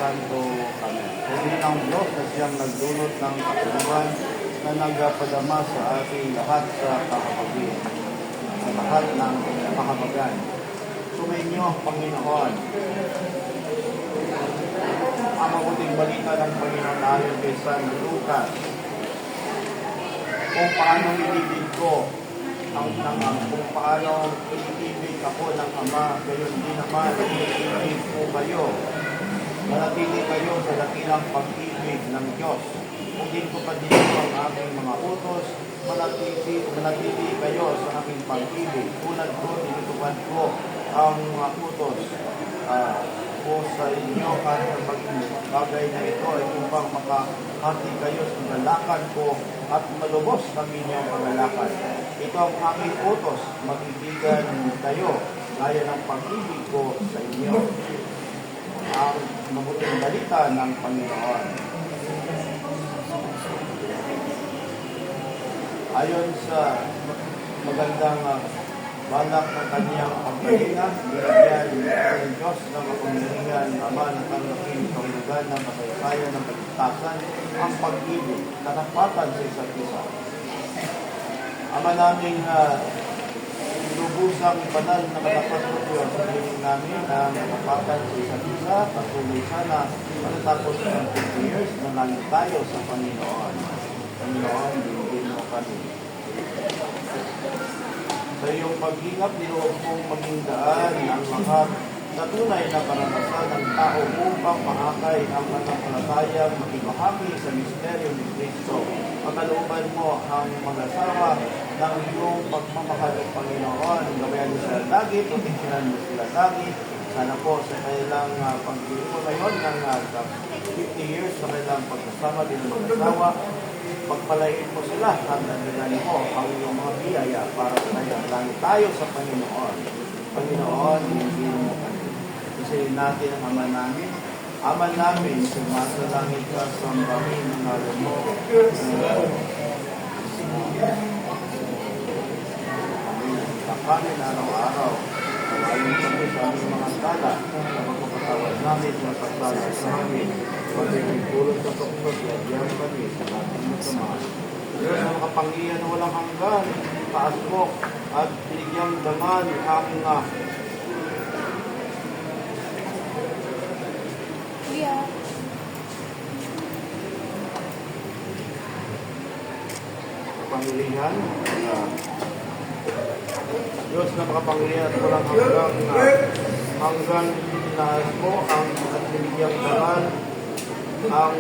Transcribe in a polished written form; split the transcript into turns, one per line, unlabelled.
Santo. Amen. Purihin ang Diyos na siyang nagdulot ng katulungan na nagpadama sa ating lahat sa kahabagan. Sa lahat ng kahabagan. Sumainyo, Panginoon. Ang mabuting balita ng Panginoon ayon kay San Lucas. Kung paano inibig ko kung paano inibig ako ng Ama, gayon din naman inibig ko kayo. Manatili kayo sa dakilang pag-ibig ng Diyos. Kung din ko pa din ang aking mga utos, manatili kayo sa aking pag-ibig. Unad ko, tinutupad ko ang mga utos ko sa inyo at sa bagay na ito ay upang makahati kayo sa paglalakad ko at malubos ng inyong paglalakad. Ito ang aking utos, mag-ibigan kayo gaya ng pag-ibig ko sa inyo. Ang mabuting balita ng Panginoon. Ayon sa magandang balak ng kanyang pagkalinga, binigyan ng Diyos ng kapangyarihan Ama ng kalaking kahulugan ng kasaysayan ng kaligtasan, ang pag-ibig, katapatan sa isa't isa. Ama naming lubusang banal na katapat ng Diyos sa piling namin na katapatan sa isa't isa, patuloy sana matatapos ng 50 years na langit tayo sa Panginoon. Panginoon, binigyan mo kami. Sa iyong paghingap, niloob kong maging daan ang lahat sa tunay na karanasan ng tao upang mahakay ang pananampalatayang makibahagi sa misteryo ni Kristo. Pagkalooban mo ang mag-asawa ng iyong pagmamahal ng Panginoon. Gabayan mo sila lagi, proteksyonan mo sila lagi. Sana po sa kailang pag-iwan ngayon ng 50 years sa kailang pagkasama din ng mag-asawa, pagpalain mo sila at nandungan mo ang iyong mga biyaya para sa kanya. Langit tayo sa Panginoon. Panginoon, hindi mo kami. Kasi natin ang Ama namin. Ama namin, sumasalangit ka sa bamin ng ngalan mo. Kakanin araw-araw. Ayon kami sa aming mga tala. Sa magpapatawad namin, masasala sa amin. Pagkikipulot sa tuksos, yagyan kami sa ating masama. Diyos na makapangyarihan na walang hanggan, taas mo at binigyang daman aking kapangyarihan. Diyos na makapangyarihan at walang hanggang tinaas mo at binigyang daman ang